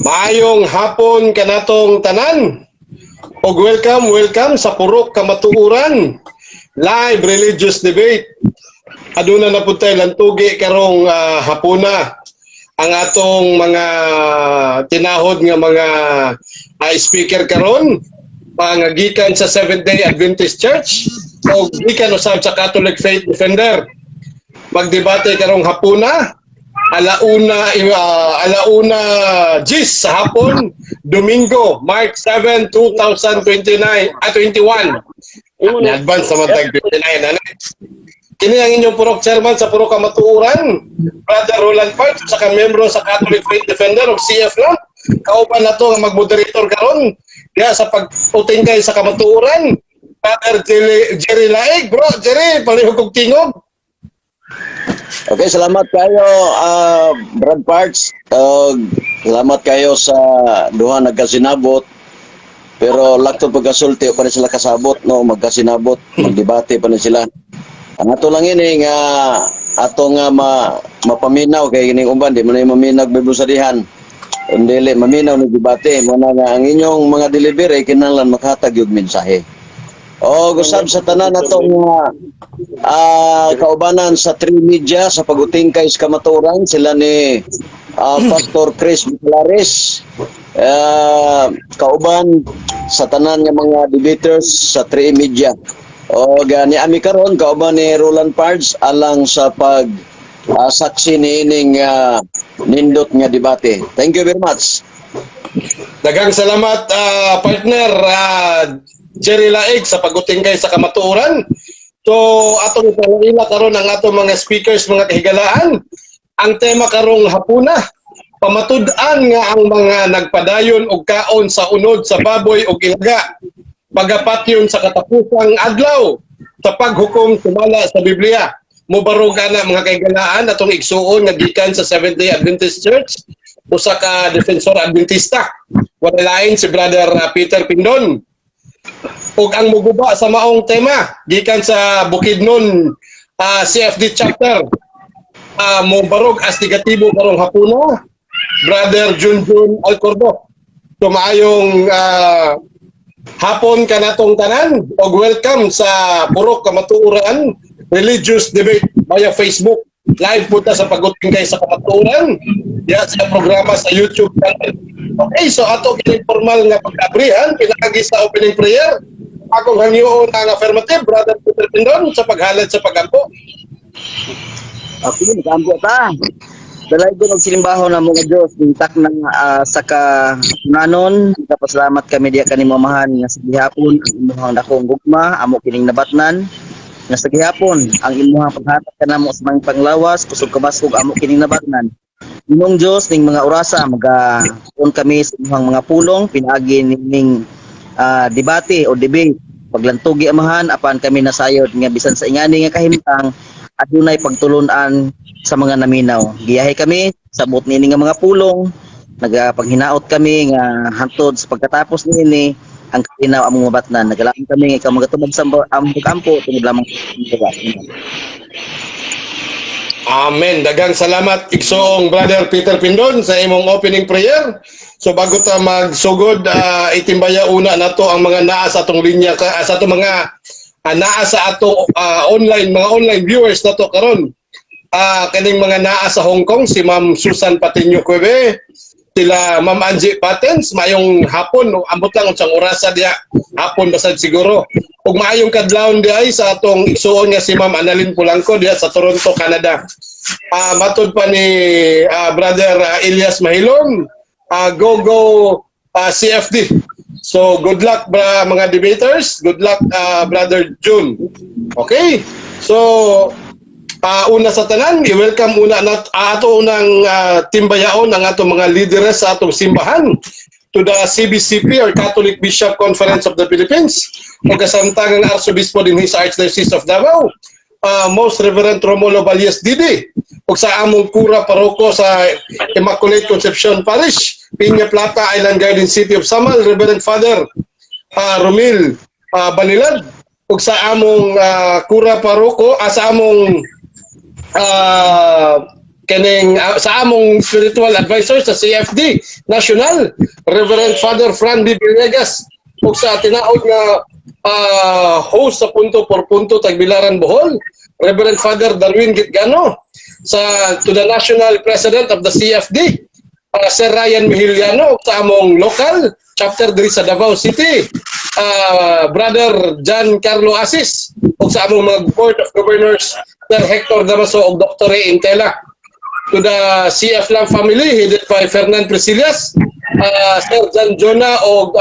Maayong hapon kanatong tanan. Og welcome sa Purok Kamatuoran live religious debate. Aduna na pud tay lantugi karong hapuna ang atong mga tinahod nga mga speaker karon pangagikan sa Seventh-day Adventist Church o gikan usab sa Catholic Faith Defender. Magdebate karong hapuna alauna 10 sa hapon, Domingo, March 7, 2021. Ni-advance naman tag 29 na. Kini ang inyong purok chairman sa Purok Kamatuoran, Brother Roland Parks, sa membro sa Catholic Faith Defender o CF lang. Kauban na to ang mag-moderator karon diya sa pag-uting kay sa Kamatuoran. Brother Jerry Laig. Bro, Jerry, palihog kong tingog. Okay, salamat kayo, Brad Parks. Salamat kayo sa duha nagkasinabot. Pero lakto pagkasulti pa rin sila kasabot, no? Magkasinabot, magdebate pa rin sila. Ang ato lang ini nga ato nga mapaminaw kay gining uban di man ay maminaw bibusarihan. Dili maminaw ni debate mo na nga ang inyong mga delivery kinahanglan makhatag yung mensahe. O gusab sa tanan nato nga kaubanan sa 3 Media sa pagutingkay sa Kamatuoran sila ni Pastor Chris Bicolares, kauban sa tanan nga mga debaters sa 3 Media. O gani ami karon kauban ni Roland Pards alang sa pag saksi ni ining nindot nga debate. Thank you very much. Daghang salamat partner Jerry Laig sa pagutingkay sa Kamatuoran. So atong ila karon ang atong mga speakers, mga kahigalaan. Ang tema karong hapuna, pamatud-an nga ang mga nagpadayon og kaon sa unod sa baboy ug ilga. Pagapatyon sa katapusang adlaw sa paghukom sumala sa Biblia. Mubarog ana mga kahigalaan atong igsuon nga gikan sa Seventh-day Adventist Church, usa ka defensor adventista. Wala lain si Brother Peter Pindon. Ug ang muguba sa maong tema gikan sa Bukidnon CFD chapter, mubarog as negatibo karong hapuna, Brother Junjun Alcordo. Tumayong hapon kanatong tanan og welcome sa Purok Kamatuoran religious debate via Facebook. Live po ta sa pagutingkay sa Kamatuoran diya sa programa sa YouTube channel. Okay, so ato kining formal nga pag-abrihan pinagi sa opening prayer. Akong hangyoon ang affirmative, Brother Peter Pindon, sa paghalad sa pagampo. Ako nag-ampo ta. Dalay ko nagsilimbaho na mga Diyos, intak ng sa kasunanon. Kapasalamat kami diya kanimamahan nga sa gihapon, ang imuhang dakong gugma, amo kining nabatnan. Nga sa gihapon, ang imuhang paghatag ka namo sa mga panglawas, kusog kabasog, amo kining nabatnan. Inong Diyos, ning mga orasa, mag-on kami sa imuhang mga pulong, pinagi ning debate o debate. Paglantugi amahan, apan kami nasayod nga bisan sa ingani nga kahimtang, adunay pagtulunan sa mga naminaw. Giyahe kami sa buot nini nga mga pulong, nagapaghinaot kami nga hantod sa pagkatapos nini ang kalinaw among mabatnan. Nagalain kami nga ikaw magatubag sa among kampo tungod lamang sa Amen. Daghang salamat igsoong Brother Peter Pindon sa imong opening prayer. So bago ta magsugod, itimbaya una nato ang mga naa sa atong linya sa atong mga naa sa ato mga online viewers nato karon. Kaning mga naa sa Hong Kong, si Ma'am Susan Patiño Cueve, sila Ma'am Angie Patens, mayong hapon, ambot lang unsang orasa diya, hapon basad siguro. Ug maayong kadlawon diay sa atong igsuon nga si Ma'am Annalyn Pulangco diya sa Toronto, Canada. Matud pa ni Brother Elias Mahilon, go CFD. So good luck mga debaters, good luck Brother June. Okay? So una sa tanan, i-welcome una ato unang timbayaon ang ato mga leaders sa atong simbahan to the CBCP or Catholic Bishop Conference of the Philippines o kasamtangang Arsobispo din sa Archdiocese of Davao, Most Reverend Romulo Valles Didi, o sa among kura paroko sa Immaculate Conception Parish, Piña Plata, Island Garden City of Samal, Reverend Father Romil Banilad, o sa among kura paroko sa among kining sa among spiritual advisor sa CFD National, Reverend Father Fran B. Villegas, ug sa tinaod nga host sa Punto por Punto Tagbilaran Bohol, Reverend Father Darwin Gitgano, to the National President of the CFD, Sir Ryan Mihiliano, sa among local chapter diri sa Davao City, Brother John Carlo Asis, ug sa among mga Board of Governors, Sir Hector Damaso ug Dr. Ray Intela. To the CF Lang family headed by Fernand Presillas, Sir John Jonah ug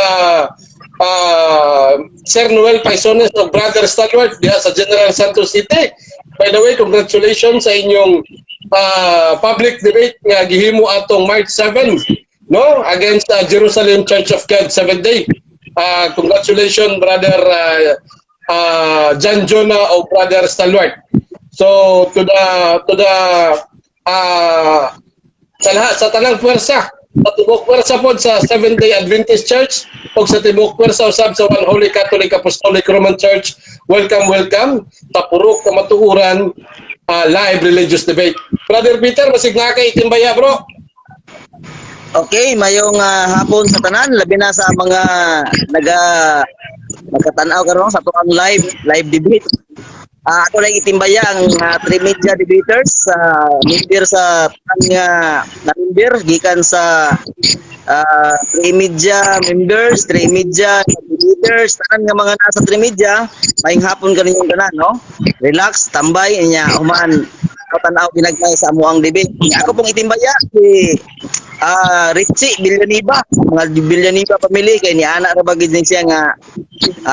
Sir Noel Paisones ug Brother Stalwart diha sa General Santos City. By the way, congratulations sa inyong public debate nga gihimo atong March 7, no, against Jerusalem Church of God 7th day. Congratulations, Brother John Jonah o Brother Stalwart. So to the sa tanang pwersa, sa tibok pwersa pod sa Seventh Day Adventist Church o sa tibok pwersa usab sa One Holy Catholic Apostolic Roman Church, welcome sa purok kamatuoran live religious debate. Brother Peter, masig na kay itimbaya, bro. Okay, mayong hapon sa tanan, labi na sa mga nagkatanaw karon sa tuang live debate. Ako lang itimbaya ang 3 media debaters, member sa member gikan sa 3 media members, 3 media debaters, tanan nga mga nasa 3 media, maayong hapon kaninyong tanan, no? Relax, tambay niya, human tanaw ginagmay sa amo ang debate. Ako pong itimbaya si Richie Villaniba, mga Villaniba pamili kay ni anak ra bagid ni siya nga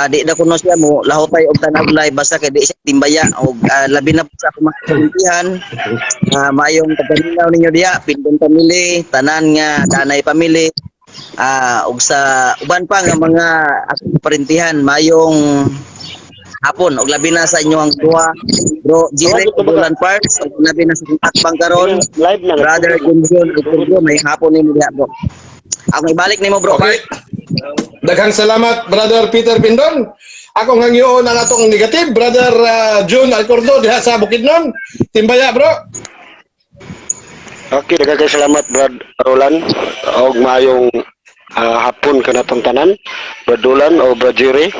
di na kuno siya mo lahotay og tanaw live basta kay di siya timbaya og labi na sa akong mga kalimpihan. Mayong pagpaminaw ninyo diha Pindon pamili, tanan nga Danay pamili, og sa uban pa nga mga akong parintihan mayong hapon og labi na sa inyong duha bro Jire Bulan Parks og labi na sa takbang karon Brother Gunjon ug may hapon ni diha bro. Ako ibalik nimo bro. Okay. Daghang salamat, Brother Peter Pindon. Ako ngangyoon ang atong negative, Brother June Alcordo diha sa Bukidnon. Timbaya, bro. Okay, daghang salamat Brad Roland og mayong hapon kanatong tanan, Brad Roland o Brad Jerry.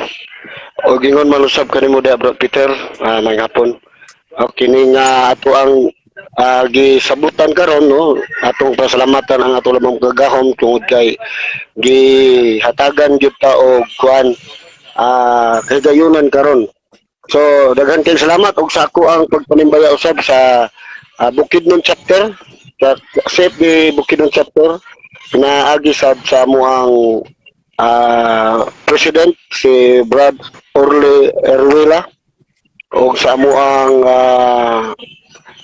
O gingon malusab kanimo diha Brad Peter, may hapon. Okay ning ato ang gisabutan karon, no, atong pasalamatan ang ato lamang gagahom tungod kay gihatagan gyud ta og kuan kay gayunan karon. So daghan kay salamat og sa ako ang pagpanimbaya usab sa Bukidnon chapter, sa CFD Bukidnon chapter na agi sad sa amuang president si Brad Orly Erwela og sa amuang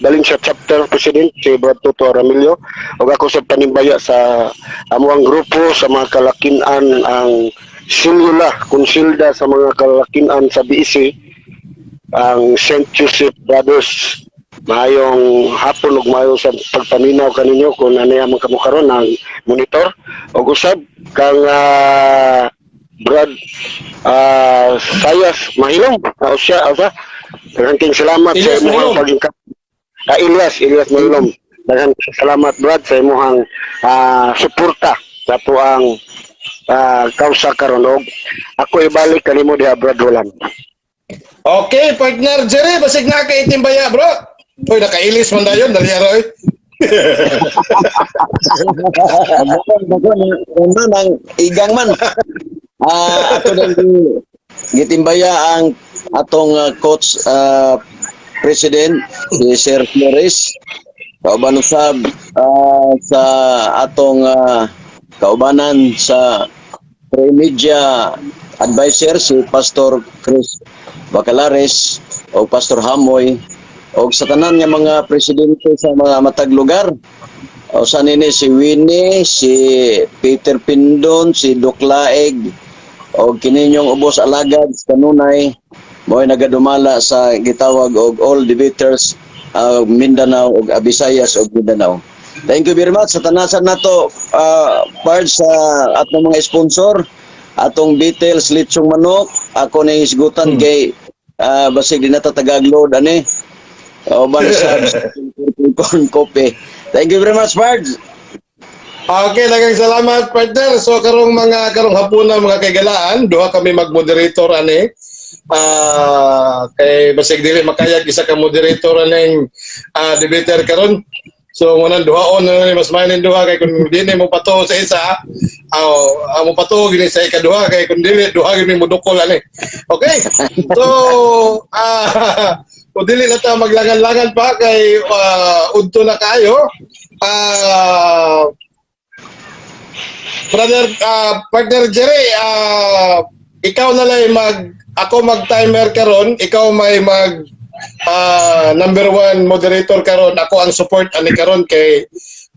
daling sa chapter president si Brad Toto Ramilio ug ako sa panimbaya sa amuang grupo sa mga kalakinan ang silula konsilda sa mga kalakinan sa BC ang St. Joseph Brothers. Mayong hapon ug mayo sa pagpaminaw kaninyo kung ano man kamo karon ang monitor ug usab kang Brad Sayas Mahilom siya daghang salamat sa imong paging Ilyas Mahilom. Daghang salamat Brad sa imong suporta sa tuang kausa karon og ako ibalik kanimo diha Brad Roland. Okay, partner Jerry, basig na kay itimbaya, bro. Uy, nakailis man dayon, dali aroy. Nang igang man. Ato lang gitimbaya ang atong coach president si Sir Flores. Kauban usab sa atong kaubanan sa Media Advisor si Pastor Chris Bacalares o Pastor Hamoy o sa tanan nga mga presidente sa mga matag lugar o sa nini si Winnie, si Peter Pindon, si Doc Laeg o kininyong ubos alagad sa kanunay mo'y nagadumala sa gitawag og all debaters Mindanao ug Visayas ug Mindanao. Thank you very much sa tanasan nato part sa atong mga sponsor atong details litsong manok ako na isgutan kay basig di natatagagload ani o ban sa corn coffee. Thank you very much, Pards. Okay, daghang salamat partner. So karong hapunan mga kaigalaan, duha kami mag-moderator ani. Kay basig dili makayag isa ka moderator aning debater karon. So ngunang duhaon na ni mas mainin duha kay kun dili mo patuo sa isa, mo patuo gini sa ikaduha kay kun dili duha gini mo dukol ani. Okay? So kung dili na ta maglangan-langan pa kay udto na kayo. Brother, partner Jerry, ikaw na lang ako mag-timer karon, ikaw may number 1 moderator karon, ako ang support ani karon kay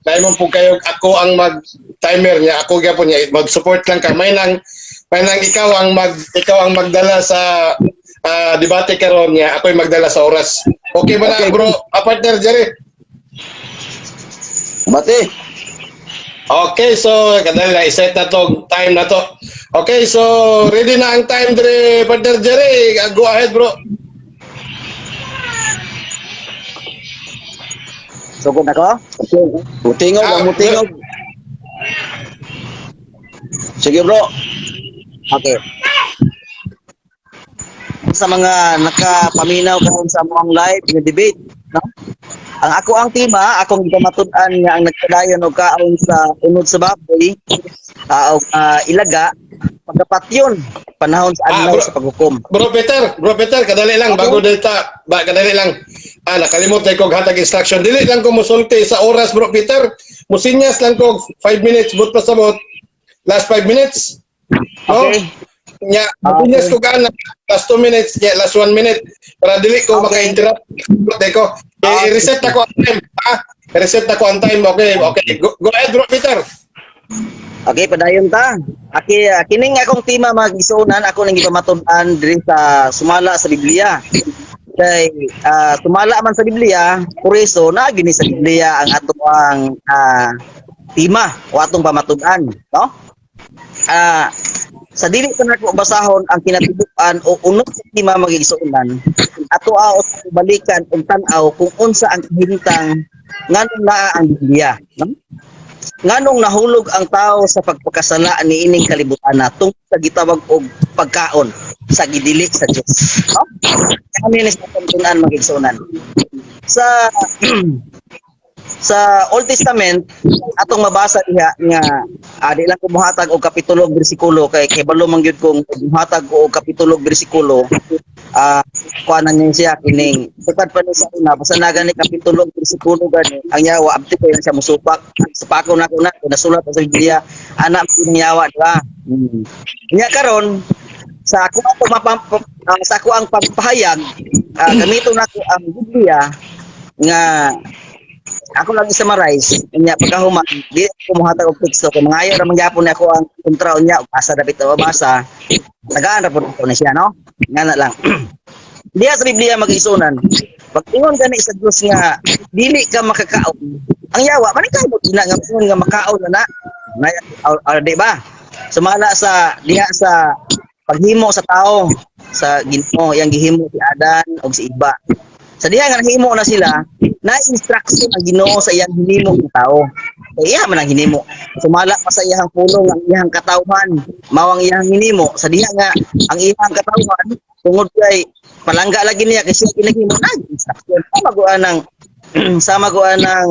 naimong po kayo, ako ang mag-timer niya, ako gyapon niya mag-support lang ka. May nang ikaw ang magdala sa debate karon niya, ako yung magdala sa oras. Okay ba na, bro? Partner Jerry? Mati. Okay, so kadali na i-set na to, time na to. Okay, so ready na ang time dire, partner Jerry. Go ahead, bro. Sugod ako? Mutingog, ang mutingog. Sige, bro. Okay. Sa mga nakapaminaw karon sa among live nga debate, no? Ang ang tema, akong gipamatud-an nga ang nagpadayon og kaon sa unod sa baboy, ilaga, pagkapatyon, panahon sa adlaw sa paghukom. Bro Peter, kadali lang bago data, kadali lang. Nakalimot na ko hatag instruction. Dili lang ko musulti sa oras, bro Peter. Musinyas lang ko 5 minutes but pa sabot. Last 5 minutes. Okay. Nya, musinyas ko kana last 2 minutes, last 1 minute para dili ko maka-interrupt. Ko. I-reset ako ang time. Reset ako ang time. Okay. Go ahead, bro Peter. Okay, padayon ta. Kining akong tema mag-isunan, ako nang gipamatud-an diri sa sumala sa Biblia. Kay sumala man sa Biblia, por eso na gini sa Biblia ang atong tema o atong pamatud-an, no? Sa dili ko nako basahon ang kinatibuk-an o unod sa tema magigsuunan, ato balikan og tan-aw kung unsa ang kahimtang nganong naa ang Biblia, no? Nganong nahulog ang tao sa pagpakasala niining kalibutan tungkol sa gitawag og pagkaon sa gidili sa Dios, no? Kami ni sa pagtunan magigsuunan. Sa Old Testament atong mabasa diha nga di lang ko mohatag og kapitulo ug bersikulo kay balo man gyud kong mohatag og kapitulo ug bersikulo kuanan niya siya kining sukad pa ni sa una basta na gani kapitulo ug bersikulo gani ang yawa abti ko siya musupak sa pako na ko na nasulat sa Biblia ana ang yawa diba nya karon sa ako ang pagpahayag gamiton nako ang Biblia nga ako lang i-summarize niya pagkahuman di ko mohatag og teksto kay mangayo ra man gyapon ako ang kontrol niya ug asa dapat mabasa nagaan ra pud ko na siya no ngana lang diya sa Biblia mag-isunan pag ingon gani sa Dios nga dili ka makakaon ang yawa man ikaw ina nga makaon na di ba sumala sa diha sa paghimo sa tao sa Ginoo yang gihimo si Adan ug si Iba sa diha nga nahimo na sila na instruction ang Ginoo sa iyang hinimo ng tao. Kaya iya man ang hinimo. Sumala pa sa iyang pulong ang iyang katawhan, mawang iyang hinimo. Sa diha nga ang iyang katawhan tungod kay palangga lagi niya kasi pinahimo na instruction. Sama guan ng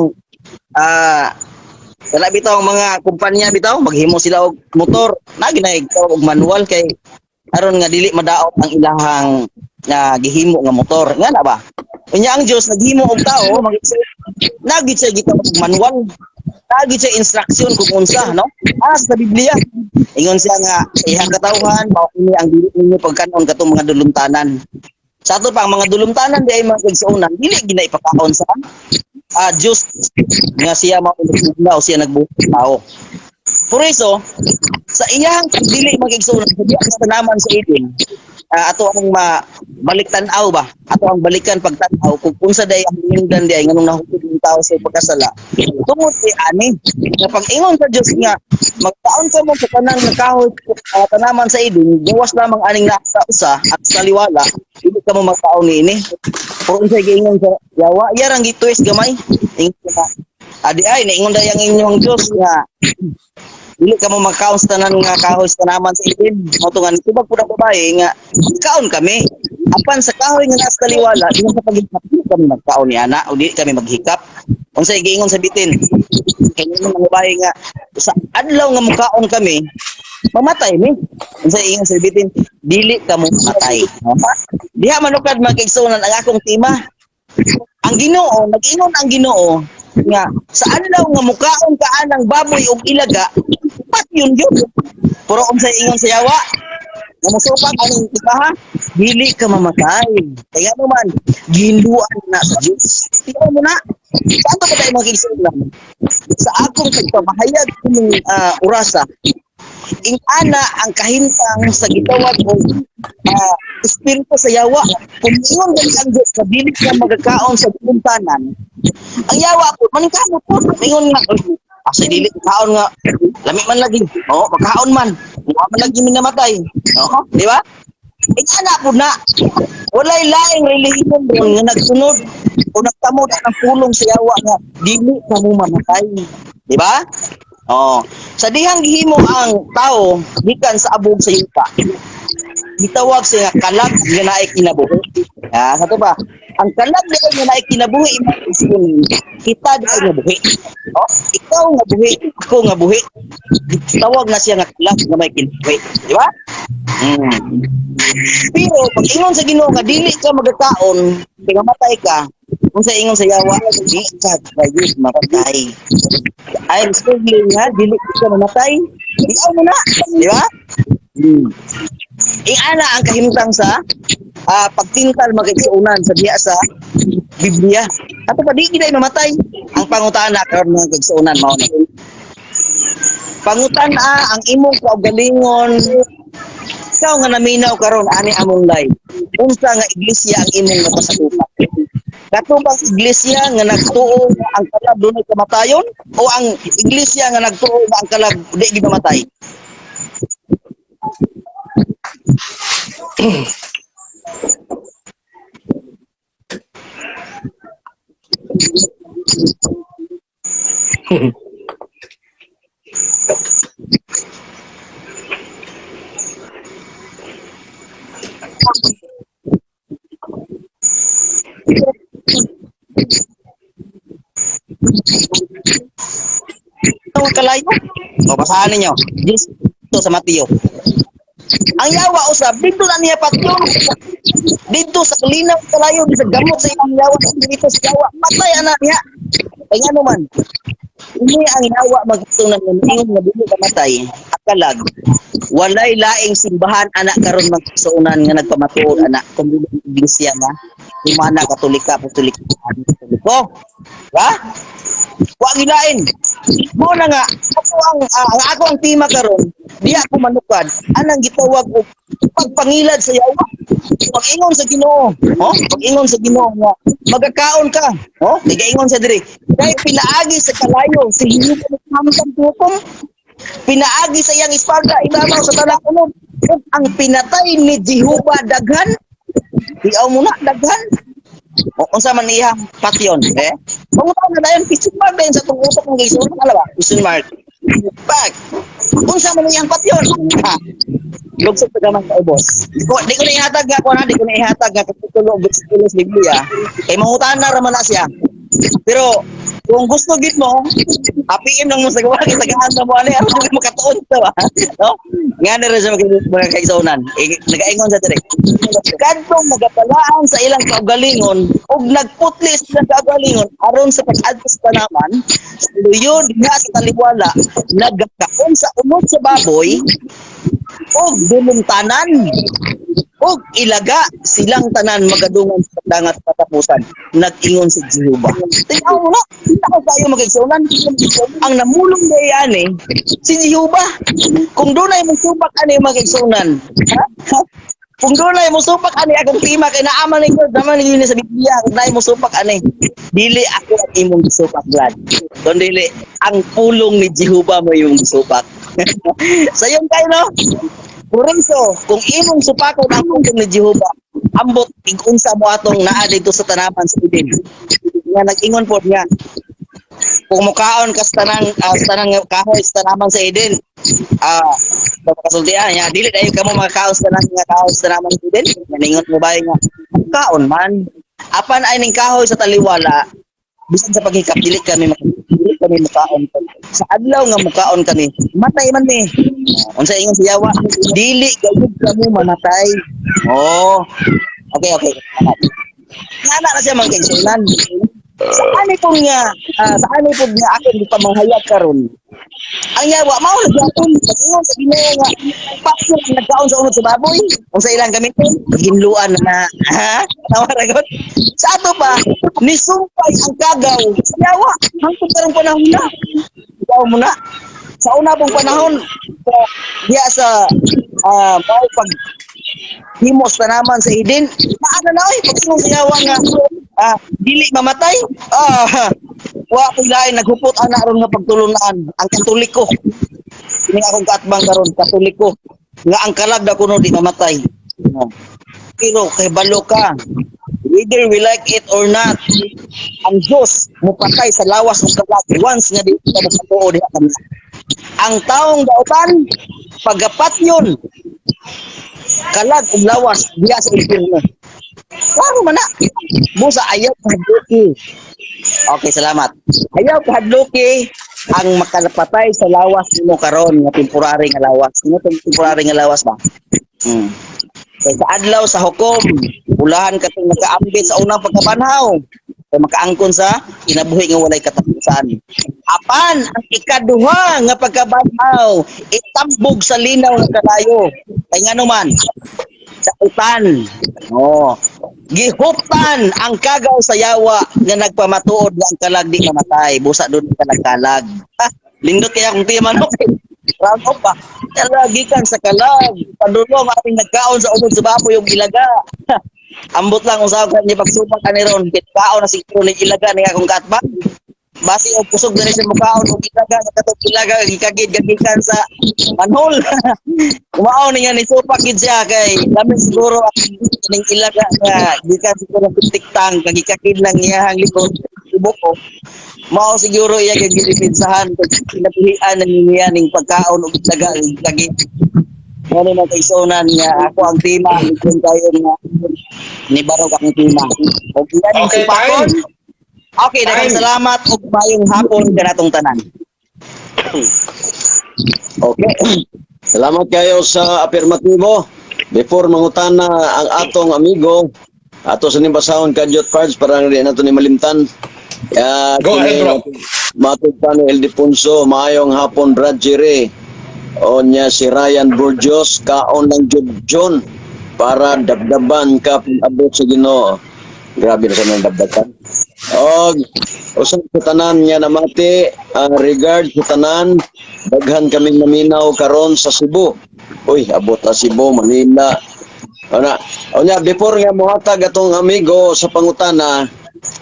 wala bitaw mga kumpanya bitaw maghimo sila og motor na ginahig og manual kay aron nga dili madaot ang ilahang gihimo nga motor nga na ba unya ang Dios naghimo og tao nagit siya gitawag og manual nagit siya instruction kung unsa no sa Biblia ingon siya nga sa iyang katawhan mao kini ang dili ninyo pagkanon katong mga dulumtanan sa ato pa ang mga dulumtanan di ay mga igsuonan dili gina ipakaon sa Dios nga siya mao o siya nagbuhat tao. Por eso sa iyang dili magigsuonan sa tanaman sa Eden ato ang baliktanaw ba ato ang balikan pagtanaw kung unsa day ang hinungdan day nganong nahukod ng tao sa pagkasala tungod kay ani nga pag-ingon sa Dios nga magtaon ka mo sa tanang kahoy tanaman sa Eden gawas lamang aning nasa usa at sa liwala dili ka mo magtaon niini O unsay giingon sa yawa, yarang gitwist gamay. Ingon na. Adi ay naingon da yang inyong Dios nga dili ka mo magkaon sa tanan nga kahoy sa tanaman sa itin. Motungan tubag pud ang babae nga kaon kami. Apan sa kahoy nga nasa taliwala, di sa paghikap kami magkaon ni ana o di kami maghikap. Unsay giingon sa bitin? Kay mga babae nga sa adlaw nga mukaon kami, mamatay mi. Unsay ingon sa bitin? Dili ka mo matay. Diha manukad magigsunan ang akong tima. Ang Ginoo, nag-ingon ang Ginoo nga sa adlaw nga mukaon ka anang baboy ug ilaga, pat yun yun. Pero unsay ingon sa yawa? Nga musupak aning tibaha, dili ka mamatay. Kaya naman, ginduan na sa Diyos. Tingnan mo na, saan ba tayo magigsunan? Sa akong pagpamahayag ng orasa, ingana ang kahintang sa gitawag o espiritu sa yawa. Kung ingon dali ang Diyos na dili ka magakaon sa buntanan, ang yawa po, maningkamot po. Ingon nga, sa dili kaon nga, lami man lagi. Oo, magkaon man. Wala man lagi minamatay. Oo, di ba? Ingana po na. Walay laing relihiyon doon nga nagsunod o nagtamod ang pulong sa yawa nga dili ka mo mamatay. Di ba? Oh, sa dihang gihimo ang tao gikan sa abog sa yuta. Gitawag siya kalag nga naay kinabuhi. Sa to ba? Ang kalag nga naay kinabuhi kita di nga buhi. Oh, ikaw nga buhi, ako nga buhi. Gitawag na siya nga kalag nga may kinabuhi, di ba? Pero pag ingon sa Ginoo nga dili ka magakaon, kay mamatay ka, kung sa ingon sa yawa, di ka kayos mamatay. I'm struggling ha, dili ka mamatay. Di mo na, di ba? Ingana ang kahimtang sa pagtintal magigsuunan sa diya sa Biblia. Ato pa di kita mamatay. Ang pangutana karon ng kigsuunan mao na. Pangutana ang imong kaugalingon. Ikaw nga naminaw karon ani among life. Unsa nga iglesia ang imong napasakupan? Katubang iglesia nga nagtuo nga ang kalag dunay kamatayon o ang iglesia nga nagtuo nga ang kalag di gid mamatay? Ang kalayo. O basahan ninyo. Dito sa Mateo. Ang yawa usab dito na niya patyon. Dito sa kalinaw kalayo sa gamot sa iyang yawa dito sa yawa. Patay anak niya. Kaya nga naman. Ini ang yawa magtunan ng ingon nga dili ka matay. Akalag. Walay laing simbahan anak karon magsuunan nga nagpamatuod anak kung dili iglesia nga humana katolika apostolika katoliko. Ha? Wa gilain. Mo na nga ako ang tima karon diha ko manukad anang gitawag og pagpangilad sa yawa. Pag-ingon sa Ginoo, pag-ingon sa Ginoo nga magakaon ka, digaingon sa diri. Kay pinaagi sa kalayo si Ginoo hamtang tutom. Pinaagi sa iyang espada ibabaw sa tanang unod. Ug ang pinatay ni Jehovah daghan. Diaw mo na daghan. O unsa man iyang patyon, Pangutan na dayon question mark din sa tong usok ng Ginoo, ala ba? Question mark. Back. Unsa man iyang patyon? Lugsog sa gamang kay boss. Di ko na ihatag nga ko na, di ko na ihatag nga kapitulo bersikulo sa Biblia. Kay mangutan na raman na siya. Pero kung gusto gid mo, apiin lang mo sa gawa kita gahan mo ani aron mo makatuon ta ba. No? Nga na rin sa mga kaigsunan. Nagaingon sa dire. Kadtong nagapalaan sa ilang kaugalingon ug nagputli sa kaugalingon aron sa pag-adto sa tanaman, luyod nga sa taliwala nagakaon sa unod sa baboy ug dulumtanan ug ilaga silang tanan magadungan sa dangat katapusan. Nag-ingon si Jehovah. Tingnan mo na, kita ko kayo magigsunan. Ang namulong day ani si Jehovah. Kung dunay mo supak ani magigsunan. Kung dunay mo supak ani akong tima kay naaman ni God naman yun sa Biblia. Kung dunay mo supak ani, dili ako ang imong supak glad. Kung dili ang pulong ni Jehovah mo imong supak. Sayon kayo no? Puriso, kung imong supakon ang kundong ni Jehovah, ambot tig-unsa mo atong naa dito sa tanaman sa Eden. Nga nag-ingon po niya, kung mukaon ka sa tanang kahoy sa tanaman sa Eden, kasultian niya, dili dayon kamo makakaon sa tanang nga kahoy sa tanaman sa Eden. Naningon mo ba nga, kaon man. Apan ay ning kahoy sa taliwala, bisan sa paghikap dili kami mukaon. Sa adlaw nga mukaon kami, matay man ni. Unsa ingon sa Yawa, dili gayud kamo mamatay. Oh. Okay. Nga na siya magkaigsunan. Saan po nga ako di pa manghayag karon. Ang Yawa mao na gyapon ingon sa Ginoo nga paso nagkaon sa unod sa baboy. Unsa ilang gamiton? Ginluan na. Ha? Tawa ra gud. Sa ato ba nisumpay ang kagaw sa Yawa hangtod karong panahon na. Ikaw muna. Sa una pong panahon diya sa mao pag himos tanaman sa Eden, maana na oy pagsunod sa Yawa nga dili mamatay. Wa ko'y lain naghupot ana ron nga pagtulunan ang Katoliko. Ini akong kaatbang karon Katoliko nga ang kalag da kuno di mamatay. Pero kay balo ka, whether we like it or not, ang Diyos mupatay sa lawas ng kalag once nga di ka magpatuo diha kanila. Ang taong dautan pagapat yun kalag ug lawas diha sa impierno. Klaro man na. Busa ayaw kahadluki. Okay, salamat. Ayaw kahadluki ang makalapatay sa lawas nimo karon nga temporary nga lawas. Ano temporary nga lawas ba? Kay sa adlaw sa hukom, ulahan ka tong nakaambit sa unang pagkabanhaw. Kay makaangkon sa kinabuhi nga walay katapusan. Apan ang ikaduha nga pagkabanhaw, itambog sa linaw nga kalayo. Kay ngano man sa utan. Gihuptan ang kagaw sa Yawa nga nagpamatuod nga ang kalag di mamatay. Busa doon kalag-kalag. Lindot kaya kung tiya manok. Ramo pa. Kalagikan sa kalag. Padulong aming nagkaon sa unod sa baboy yung ilaga. Ambot lang kung saan niya pagsupang kaniron. Kitkaon na siguro ng ilaga niya kung katbang. Basi o pusog na rin siya mukhaon o ilaga. Katong ilaga, gikagid-gagikan sa manhole. Kumao niya ni supakid siya kay lamin siguro ang ilaga nga gikan siguro ng tiktang kagikakid lang niya ang likod buko. Mao siguro iya kay gilipinsahan kay pinapuhian niya ning pagkaon og ilaga gikagid. Ano na kay sonan niya ako ang tema kung kayo nga ni Barog akong tema. Og yan Okay, supakon. Okay, daghang salamat ug mayong hapon kanatong tanan. Okay. Salamat kayo sa afirmatibo. Before mangutana ang atong amigo, ato sa nimbasahon Kadyot Parts para rin nato ni malimtan. Go ahead, bro. Matod pa ni Ildefonso, maayong hapon Brad Jerry. O niya si Ryan Burgos, kaon ng John para dabdaban ka abot sa Ginoo. Grabe na sa nang dabdaban. Og usap sa tanan niya namati, regard sa tanan, daghan kaming naminaw karon sa Cebu. Uy, abot na Cebu, Manila. Onya, before nga mohatag atong amigo sa pangutana,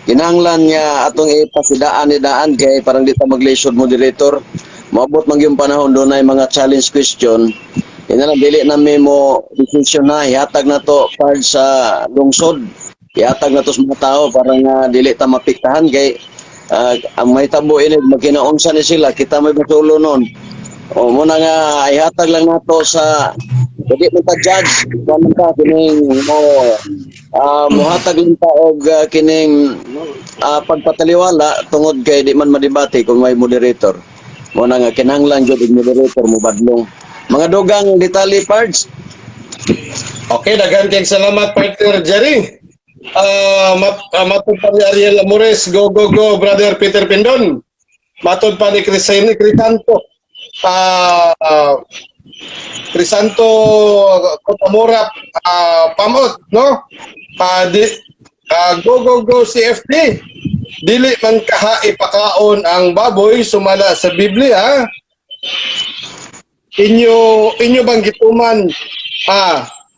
kinahanglan niya atong ipasidaan ni daan kay parang di ta mag-leisure moderator. Maabot man yung panahon doon ay mga challenge question. Inalang dili na mo decision na ihatag na to part sa lungsod. Ihatag na to sa mga tao para nga dili ta mapiktahan kay ang may tabo ini magkinaunsa ni sila kita may batulo nun. O muna nga ihatag lang nato sa dili mo ta judge kung ka kining mo mohatag lang ta og kining pagpataliwala tungod kay di man madebate kung may moderator. Muna nga kinahanglan jud og moderator mo badlong. Mga dugang detalye parts. Okay, daghan kayong salamat partner Jerry. Matod pa ni Ariel Amores, go brother Peter Pindon. Matod pa ni Crisanto. Crisanto Cotamora pamot no? Go CFD. Dili man kaha ipakaon ang baboy sumala sa Biblia. Inyo bang gituman?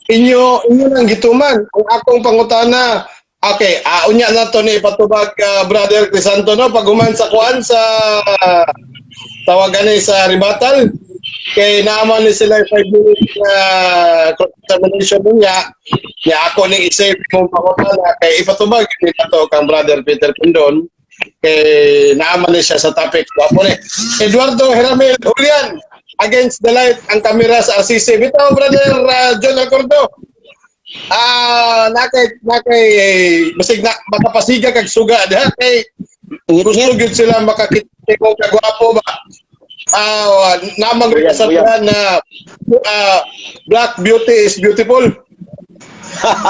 Inyo nang gituman ang akong pangutana. Okay, unya na to ni patubag brother Crisanto no paghuman sa kuan sa tawagan ni sa ribatal. kay naaman ni sila 5 minutes na contamination niya. Niya ako ning i-save mong pakutana kay ipatubag nila to kang brother Peter Pindon kay naaman ni siya sa topic. Wapo ni Eduardo Heramel Julian against the light ang kamera sa RCC. Bitaw brother John Acordo. Nakay masig na makapasiga kag suga diha kay gusto gyud sila makakita kung kagwapo ba. Namang sabihan na black beauty is beautiful.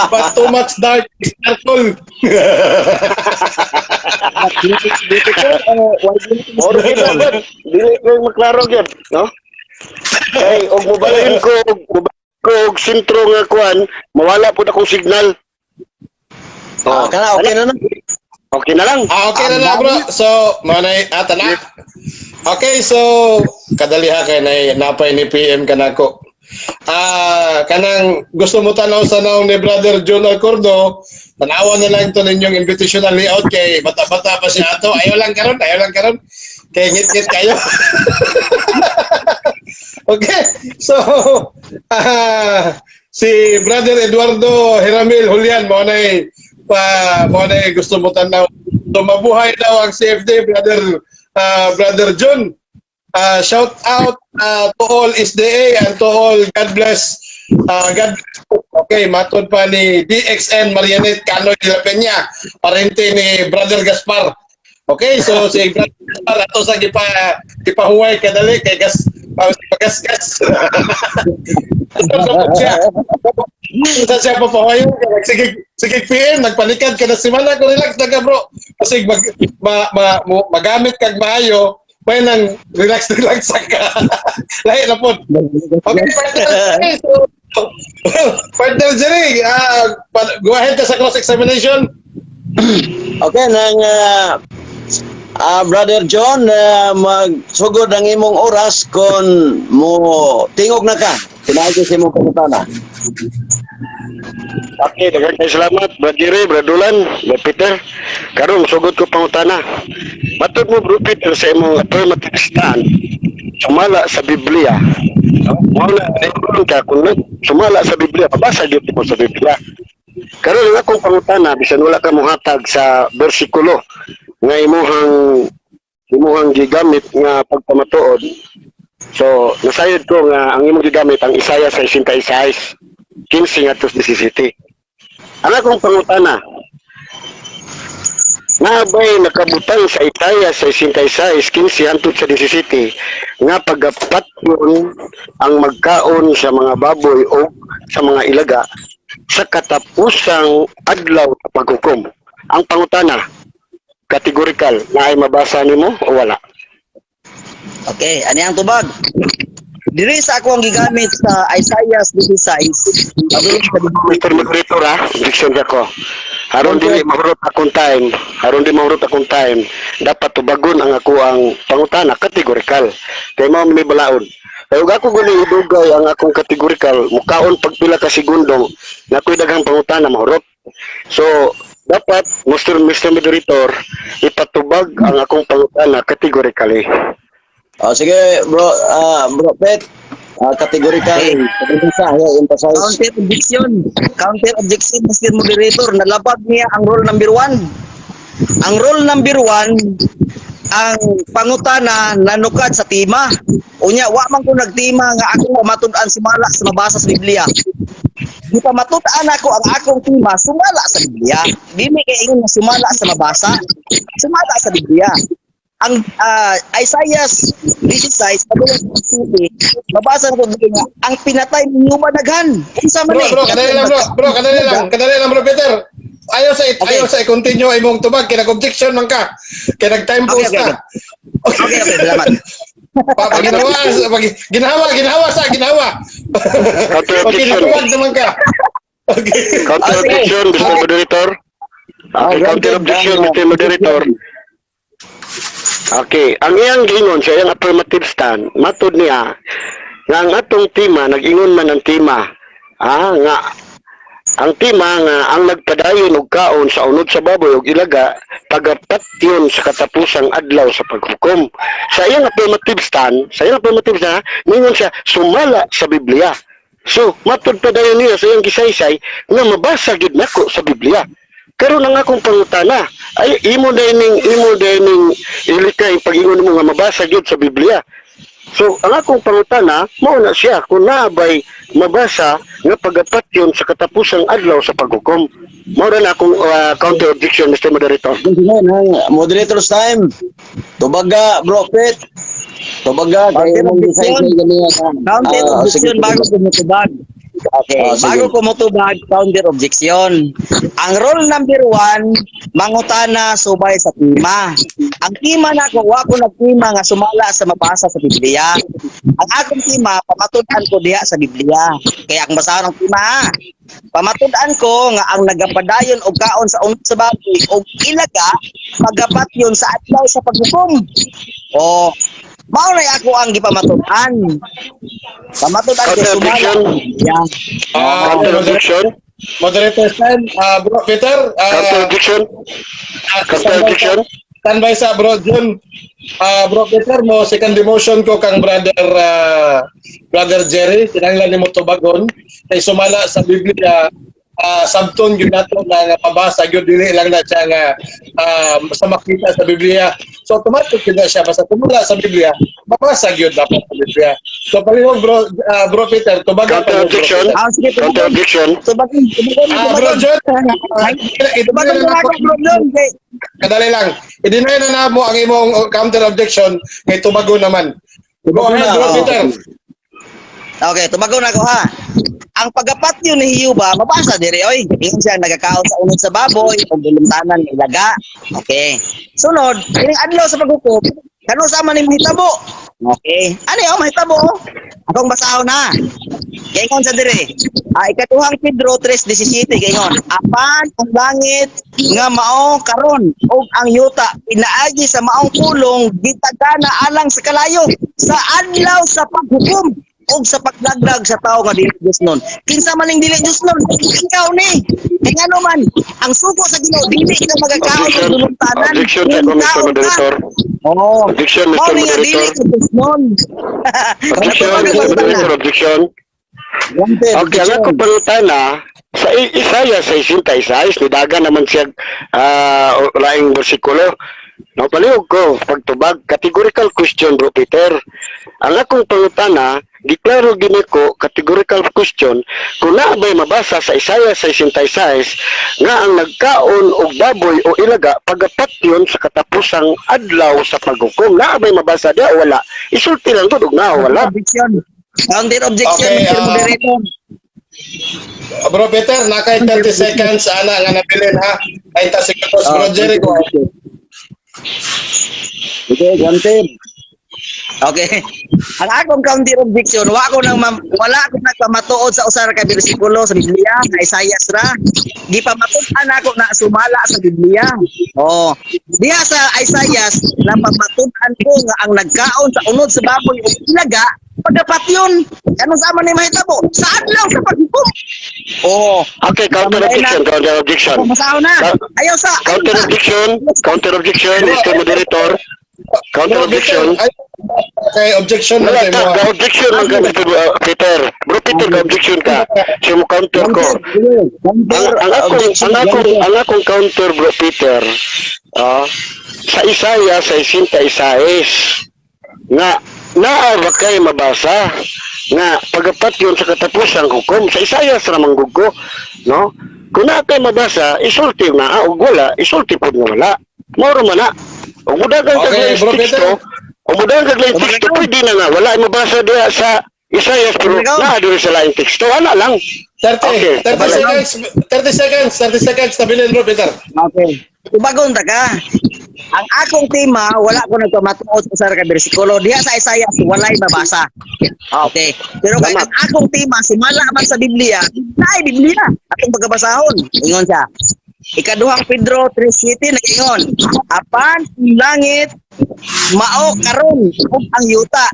But too much dark is darkful. Oro kita dili ko maklaro gyud, no? Kay og mobalhin ko og sentro nga kuan, mawala pud akong signal. Kana okay na na. Okay na lang. Okay na bro. So, manay atana. Okay, so kadaliha kay napay ni PM kanako. Kanang gusto mo tanaw sa naong ni Brother John Acordo, tanawan na lang ito ninyong invitational layout kay bata-bata pa siya ato. Ayaw lang karon. Kay ngit-ngit kayo. Okay, so si Brother Eduardo Heramil Julian mo na gusto mo tanaw. So mabuhay daw ang CFD, Brother John. Shout out to all SDA and to all God bless. Okay, matod pa ni DXN Marianet Canoy de la Peña, parente ni Brother Gaspar. Okay, so si Brother Gaspar ato sa gipahuway kadali kay gas. Sa siya papawayo, sige PM, nagpalikad ka na simana ko, relax na ka bro. Kasi magamit kag maayo, may nang relax ka. Lahi na po. Okay, partner Jerry, go ahead ka sa cross-examination. Okay, nang Brother John, magsugod ang imong oras kung mo tingog na ka. Tinago si imong pangutana. Okay, daghang salamat, Brad Jerry, Brad Dulan, Brad Peter. Karon sugod ko pangutana. Matod mo, Bro Peter, sa imong affirmative stand, sumala sa Biblia. Wala na ka kung sumala sa Biblia, pabasa gyud mo sa Biblia. Karon ang akong pangutana, bisan wala ka mohatag sa bersikulo nga imuhang gigamit nga pagpamatuod. So, nasayod ko nga ang imong gigamit ang Isaiah 66, 15 ngadto 17. Ang akong pangutana, nabay nakabutang sa Isaiah 66, 15 hangtod sa 17 nga pagapatyon ang magkaon sa mga baboy o sa mga ilaga sa katapusang adlaw sa paghukom. Ang pangutana, kategorikal, na ay mabasa nimo o wala? Okay, ani ang tubag. Diri sa ako ang gigamit sa Isaiah 16. Mr. Moderator objection ko. Haron di mahurot akong time, dapat tubagon ang ako ang pangutana kategorikal. Kay mao may balaod. Kay ug ako guni idugay ang akong kategorikal, mukaon pagpila ka segundong na ko'y daghang pangutana mahurot. So, dapat Mr. Moderator ipatubag ang akong pangutana kategorikali. Sige, Bro Pet. Categorical. Counter objection, Mr. Moderator. Nalabag niya ang rule number 1. Ang rule number 1, ang pangutana nanukad sa tima. Unya, wa man ko nagtima nga ako matud-an sumala sa mabasa sa Biblia. Di pa matud-an ako ang akong tima sumala sa Biblia. Dili kay ingon nga sumala sa mabasa, sumala sa Biblia. Ang Isaiah 16, mabasa ko nga ang pinatay ninyo managhan. Unsa man Bro, kadali lang bro Peter. Ayaw sa i-continue imong tubag kay nag-objection man ka. Kay nag-time pause ka. Okay, salamat. Ginawa. Counter Okay, objection. tubag naman ka. Okay. Counter objection, Mr. Moderator. Okay, counter objection, Mr. Moderator. Okay, ang iyang gingon sa iyang affirmative stand, matod niya nga ang atong tima, nag-ingon man ang tima, nga ang tema nga ang nagpadayon og kaon sa unod sa baboy ug ilaga pagapatyon sa katapusang adlaw sa paghukom. Sa iyang affirmative stand, ningon siya sumala sa Biblia. So, matud padayon niya sa iyang gisaysay nga mabasa gid nako sa Biblia. Karon ang akong pangutana, ay imo dining ilikay pag-ingon mo nga mabasa gid sa Biblia. So, ang akong pangutana, mao na siya kung naabay mabasa nga pagapatyon sa katapusang adlaw sa paghukom. Mao na akong counter objection, Mr. Moderator. Moderator's time. Tubaga, Bro Pit. Tubaga, Counter objection. Counter Ah, objection sige. bago kumutubag. Okay, Ah, sige. bago kumutubag, counter objection. Ang rule number 1, mangutana subay sa tema. Ang tema na ko, wa ko nagtima nga sumala sa mabasa sa Biblia. Ang akong tema, pamatudan ko diha sa Biblia. Kaya ang basahan ng tema, ha? Pamatudan ko nga ang nagapadayon og kaon sa unod sa baboy og ilaga pagapatyon sa adlaw sa paghukom. O, mao na ako ang gipamatudan. Pamatudan ko Counter sumala. objection. Yeah. Counter objection. Moderator time, Bro Peter. Counter objection. Counter objection. Standby sa Bro Jun. Bro Peter mo second demotion ko kang brother Jerry, kinahanglan nimo tubagon kay sumala sa Biblia. Sabton gyud nato nga pabasa gyud dili lang na siya nga sa makita sa Biblia. So automatic gyud na siya basta tumula sa Biblia, mabasa gyud dapat sa Biblia. So palihog Bro Peter, tubagon Counter objection. Sige, Counter objection. Tubagon. Bro Jun. Tubagon na ako, Bro Jun. Kadali lang. I-deny na mo ang imong counter objection kay tubagon naman. Go ahead, Bro Peter. Okay, tumagon ako ha. Ang pagapatyo ni Hiyuba, mabasa diri oy. Ingon siya nagakaon sa unod sa baboy ug buluntanan ni ilaga. Okay. Sunod, ining adlaw sa paghukom, kano sama ni mahitabo? Okay. Ano yo mahitabo? Akong basahon na. Kaya ingon sa diri. Ikatuhang Pedro 3:17 gayon. Apan ang langit nga mao karon ug ang yuta pinaagi sa maong kulong gitagana alang sa kalayo sa adlaw sa paghukom og sa pagdagdag sa tao nga dili Dios nun. Kinsa man ning dili Dios nun? Ikaw ni. Kay ngano man ang sugo sa Ginoo dili ka magakaon og duluntanan. Objection sa Mr. Moderator. Oh. Objection, Mr. Mao ni nga dili Moderator. ka Dios nun. Objection, Mr. Moderator. Objection. Okay, ang ako pangutana, sa Isaiah 66, nidaga naman siya laing bersikulo. Napalihog ko, pagtubag, categorical question, Bro Peter. Ang akong pangutana, diklaro gini ko, categorical question, kung naabay mabasa sa Isaiah 66, nga ang nagkaon og baboy o ilaga, pagapatyon sa katapusang adlaw sa paghukom. Naabay mabasa diya o wala? Isulti lang ko, na o wala? Objection. Counter objection, Okay, Mr. Moderator. Bro Peter, nakay 30 seconds ana nga nabilin ha. 30 seconds Bro Jerry ko. Okay, counter. Okay. Ang akong counter objection, wala ako nagpamatuod sa usara ka bersikulo sa Biblia, nga Isaiah ra. Gipamatudan ako na sumala sa Biblia. Oh. Diha sa Isaiah, napamatudan ko nga ang nagkaon sa unod sa baboy o ilaga, pagapatyon. Anong sama ni mahitabo? Sa adlaw sa paghukom. Oh. Okay, counter objection, counter objection. Masaw na. Ayaw sa. Counter objection, Mr. Moderator. Counter objection. Okay, objection na Wala tayo ka, mo. ka-objection lang ka, Mr. Peter. Bro Peter, ka-objection ka. Siya mo counter ko. Ang akong counter, Bro Peter, sa Isaiah 66, nga naaba kay mabasa nga pagapatyon sa katapusang hukom sa Isaiah sa mangguggo, no? Kung na kay mabasa, isulti na og wala, isulti pud nga wala. Mao man na. Og mudagan kag Okay, Bro Peter. teksto, pwede na nga wala mabasa diha sa Isaiah pero naa diri sa laing teksto, ana lang. 30 seconds nabilin Bro Peter. Okay. Tubagon ta ka. Ang akong tema, wala ko nagpamatuod sa usara ka bersikulo. Diha sa Isaiah, walay mabasa. Okay. Pero kaya ang akong tema, sumala man sa Biblia, naay Biblia. Atong pagkabasahon. Ingon siya. Ikaduhang Pedro 3:7 nag-ingon, apan ang langit mao karon ug ang yuta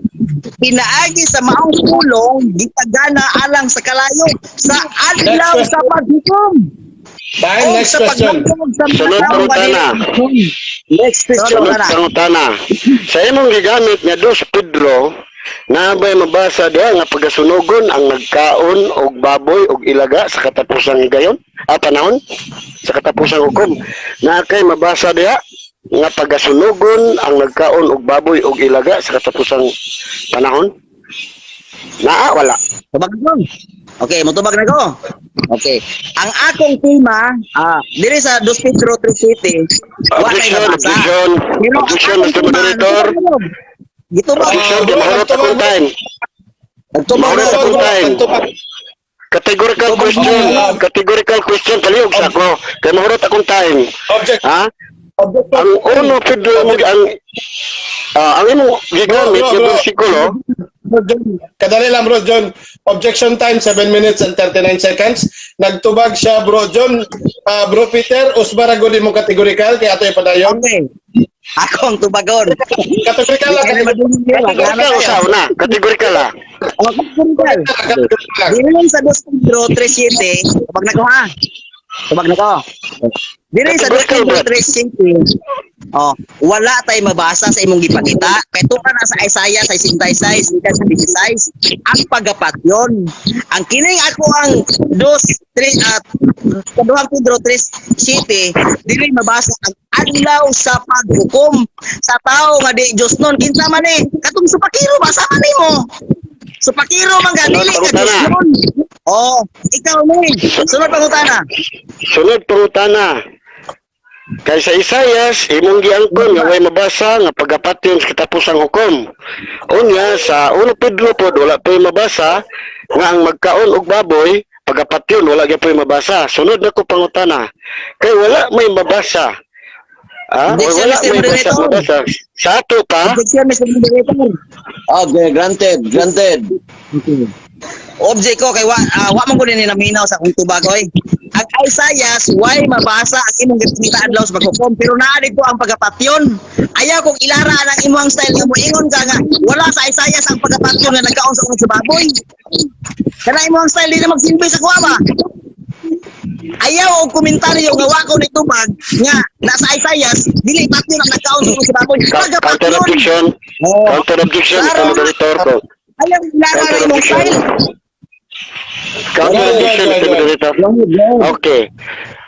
pinaagi sa maong pulong gitagana alang sa kalayo sa adlaw Next sa paghukom. Dahil O next sa question. paghukom sa Sunod mga pangutana. Next question Sunod na. pangutana. Sa imong gigamit nga 2 Pedro, na ba'y mabasa diha nga pagasunugon ang nagkaon og baboy og ilaga sa katapusang higayon? Panahon? Sa katapusang hukom. Na kay mabasa diha nga pagasunugon ang nagkaon og baboy og ilaga sa katapusang panahon? Wala. Tubag na ko. Okay, motubag na ko. Okay. Ang akong tema, diri sa 2 Pedro 3:7, wa kay Objection, nabasa. objection. Pero ang Objection, akong Mr. tema, Moderator. Gitubag. Objection, bro, mahurot ito, akong bro. time. Nagtubag Mahurot na akong ko. time. Categorical question. Categorical question. Palihog sa ako. Kaya mahurot akong time. Object. Ha? Object. Ang uno, Pedro, ang imong gigamit Bro, yung bro. versikulo, Kadali lang bro John. Objection time 7 minutes and 39 seconds. Nagtubag siya bro John. Bro Peter, usbaraguli mo categorical kaya ato ipadayon. Okay. Ako ang tubagon. Categorical lang. kategorikal sa una. Kategorikal ha. Dili sa 2 Pedro 3:7, tubag na ko ha. Tubag na ko. Dili sa 2 Pedro 3:7, wala tay mabasa sa imong gipakita. Kay tuwa na sa Isaiah 66, ika sa 16, ang pagapatyon. Ang kining ako ang 2 Pedro 3:7, dili mabasa ang adlaw sa paghukom sa tao nga di Dios nun. Kinsa man ni? Katong supakiro basa man nimo. Supakiro man ka dili ka Dios nun. Ikaw ni. Sunod pangutana. Sunod pangutana. Kay sa Isayas, imong giangkon nga way mabasa nga pagapatyon sa katapusang hukom. Unya sa 1 Pedro pod wala pa mabasa nga ang magkaon og baboy pagapatyon wala gyud pa mabasa. Sunod na ko pangutana. Kay wala may mabasa. Objection, Wala Mr. may Moderator. mabasa. Sa ato pa, Objection, Mr. Moderator. Okay, granted. Object ko kay wa man ko din naminaw sa kung tubag oy. Ang Isaiah way mabasa ang imong gipakita adlaw sa paghukom pero naa dito ang pagapatyon. Ayaw kong ilara ang imong style nga moingon ka nga wala sa Isaiah ang pagapatyon nga nagkaon sa sa baboy. Kana imong style di na magsilbi sa kuha ba? Ayaw og komentaryo nga wa ko nitubag nga nasa Isaiah dili patyon ang nagkaon sa baboy. counter Pagapatyon. objection. Counter objection sa moderator ko. Ayaw ilara ang imong style. Counter objection sa moderator. Okay.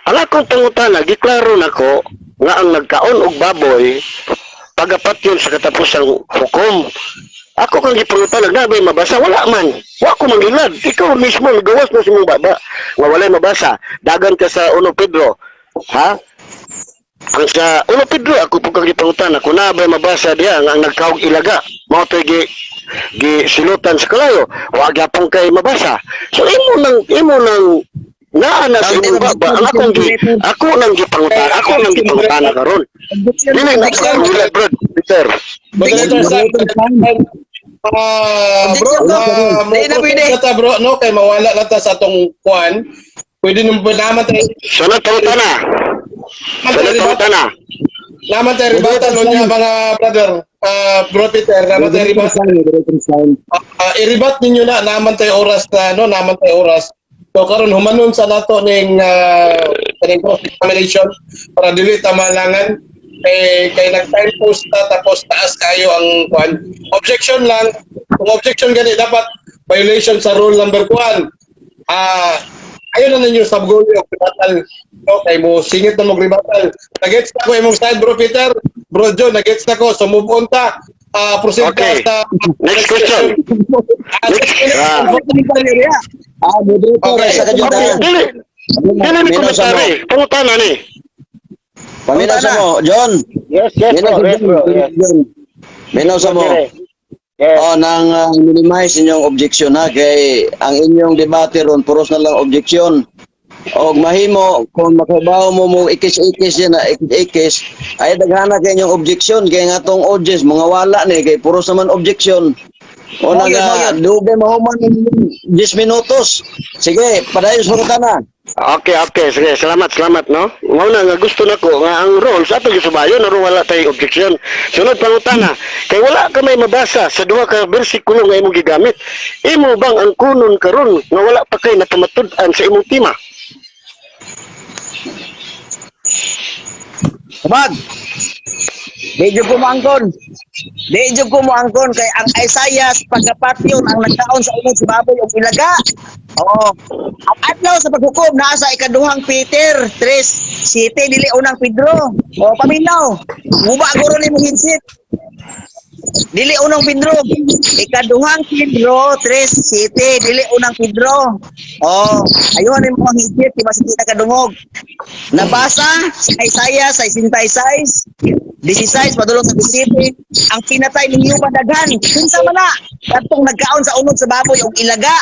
Ang akong pangutana, giklaro nako nga ang nagkaon og baboy pagapatyon sa katapusang hukom. Ako kang gipangutana na may mabasa wala man. Wa ko mangilad. Ikaw mismo gawas na sa imong baba nga walay mabasa. Dagan ka sa 1 Pedro. Ha? Ang sa 1 Pedro ako po kang gipangutana kung na ba mabasa diha nga ang nagkaog ilaga. Mao to silutan sa kalayo. Wa gyapon kay mabasa. So imo nang naa na sa imong baba. Ang ako nang gipangutana karon. Dili na ko nila bro. Peter. Moderator bro no kay mawala na ta sa atong kuan. Pwede nung naman tayo. Sunod pangutana. Naman tayo ribatan nun niya mga brother. Bro Peter, naman tayo ribatan. I-rebat ninyo na naman tayo oras na naman tayo oras. So karon humanon sa nato ning cross-examination para dili ta malangan kay nag-time post ta tapos taas kayo ang kuan. Objection lang. Kung objection gani dapat violation sa rule number 1. Ayun na ninyo sa goal yung ribatal. Okay, mo singit na mag-ribatal. Nag-gets na ko imong side, bro Peter. Bro John, nag-gets na ko. So move on ta. Proceed Okay. ta sa... Next question. Moderator, sa kajuta. Dili ni komentary. Pangutana ni. Paminaw sa mo, John. Yes, Minaw sa mo. Nang minimize inyong objection ha kay ang inyong debate ron puros na lang objection. Og mahimo kung makabaw mo ikis-ikis yan na ikis ay daghana kay inyong objection kay nga tong audience mga wala ni kay puros naman objection. O nga dugay mahuman 10 minutos. Sige, padayon sa pangutana. Okay. Sige, salamat, no? Mao na nga gusto nako nga ang rules ato gisubayon aron wala tay objection. Sunod pangutana, kay wala ka may mabasa sa duha ka bersikulo nga imong gigamit. Imo bang ang kunon karon nga wala pa kay napamatud-an sa imong tema? Sabag. Di jud ko moangkon kay ang Isaiah pagkapatyon ang nagkaon sa unod si baboy og ilaga. Oo. Ang adlaw sa paghukom naa sa ikaduhang Peter 3:7 dili unang Pedro. O paminaw. Guba guro ni mo hinsit. Dili unang Pedro. Ikaduhang Pedro 3:7 dili unang Pedro. Oh, ayun ni mo hinsit di masakita kadungog. Nabasa sa Isaiah 66:16 padulong sa 17 ang pinatay ninyo padaghan kinsa man na katong nagkaon sa unod sa baboy og ilaga.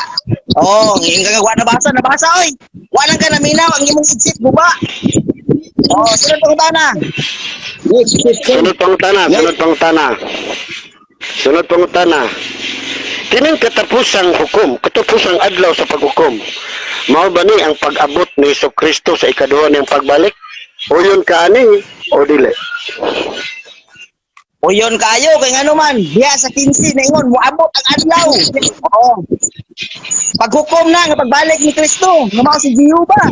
Oh, ingagwa nabasa oy. Wa lang ka naminaw ang imong exit guba. Oh, sunod pangutana. Sunod pangutana. Kining katapusang hukom, katapusang adlaw sa paghukom. Mao ba ni ang pag-abot ni Jesucristo sa ikaduha niyang pagbalik? O yun ka ani o dili? O yun kayo kay ngano man diha sa 15 na ingon moabot ang adlaw. Oh. Paghukom na nga pagbalik ni Kristo, nga mao si Jehova.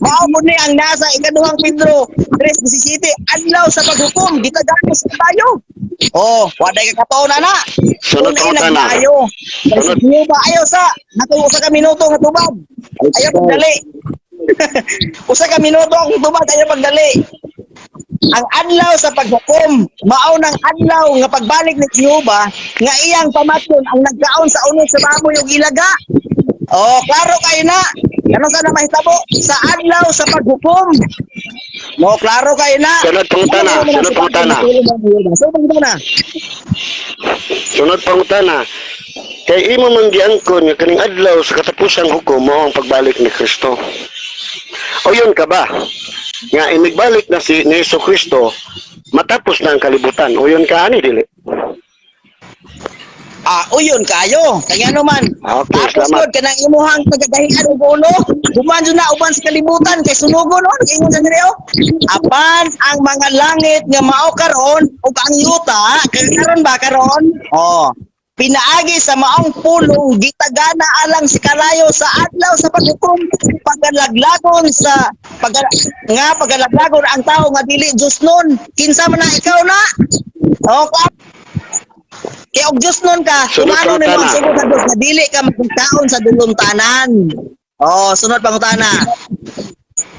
Mao mo ni ang nasa ikaduhang Pedro 3:17 adlaw sa paghukom gitagano sa tayo. Oh, waday ka kataon na. Sunod pangutana. Sunod Jehova ayo sa natuo sa ka minuto nga tubag. Ayo pagdali. Usa ka minuto ang tubag ayo pagdali. Ang adlaw sa paghukom mao nang adlaw nga pagbalik ni Jehova nga iyang pamatyon ang nagkaon sa unod sa baboy ug ilaga. Oh, klaro kayo na. Ano sana mahitabo sa adlaw sa paghukom. No, klaro kayo na. Sunod pangutana. Kay imo man giangkon nga kaning adlaw sa katapusang hukom mao ang pagbalik ni Kristo. O yun ka ba? Nga imigbalik na si Jesucristo matapos na ang kalibutan. O yun ka ani dili? Uyon kayo. Kaya naman. Okay, Tapos salamat. yun, kanang imuhang pagkagahian ng ulo, duman dyan na uban sa kalibutan, kay sunugon, ingon sa nila, apan ang mga langit nga mao karon ug ang yuta, kay karon ba karon? Pinaagi sa maong pulong, gitagana alang si kalayo sa adlaw sa paghukom, pagalaglagon sa pagalaglagon ang tao nga dili Diyos nun. Kinsa man na ikaw na? Kaya og Diyos nun ka, Sunod kumano ni pangutana. mga sugod sa Diyos, na dili ka magkakaon sa dulong tanan. Sunod pangutana.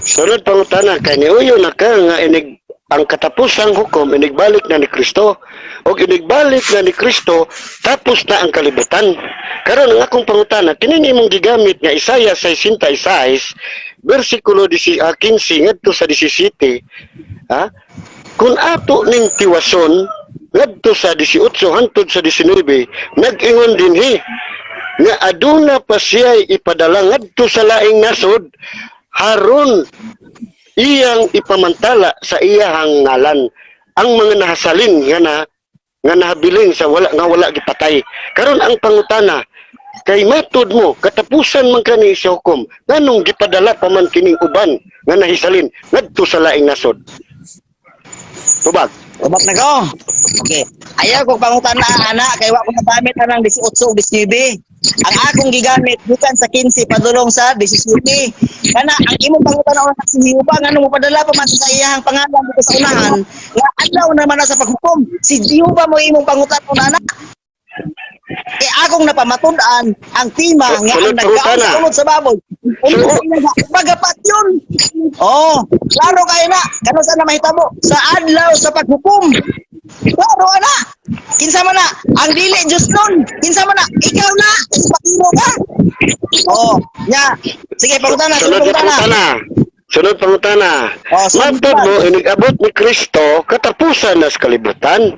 Sunod pangutana kay niuyo na ka nga inig ang katapusang hukom inigbalik na ni Kristo. Og inigbalik na ni Kristo tapos na ang kalibutan. Karon ang akong pangutana kining imong gigamit nga Isaiah 66 bersikulo 15 ngadto sa 17. Kung ato ning tiwason ngadto sa 18 hangtod sa 19 nag-ingon dinhi nga aduna pa siya ipadala ngadto sa laing nasod haron iyang ipamantala sa iyang ngalan ang mga nahasalin nga nahabilin sa wala gipatay. Karon ang pangutana kay matud mo katapusan man kani sa hukom nganong gipadala pa man kining uban nga nahisalin ngadto sa laing nasod? Tubag. Ubak na ko. Okay. Ayaw kong pangutana ana kay wa ko nagamit anang 18 ug 19. Ang akong gigamit bukan sa 15 padulong sa 17. Kana ang imong pangutana una si Jehova ngano mo padala pa man sa iyang pangalan dito sa unahan nga adlaw naman na sa paghukom. Si Jehova mo imong pangutana una. Kaya akong napamatud-an ang tema nga ang nagkaon sa unod sa baboy. Unod sa ilaga, pagapat yun. Klaro kayo na. Kano saan na mahitabo? Sa adlaw sa paghukom. Klaro na. Kinsa man na. Ang dili Diyos nun. Kinsa man na. Ikaw na. Pakiro ka. Sige, pangutana. Sunod pangutana. Matod mo, inigabot ni Kristo, katapusan na sa kalibutan.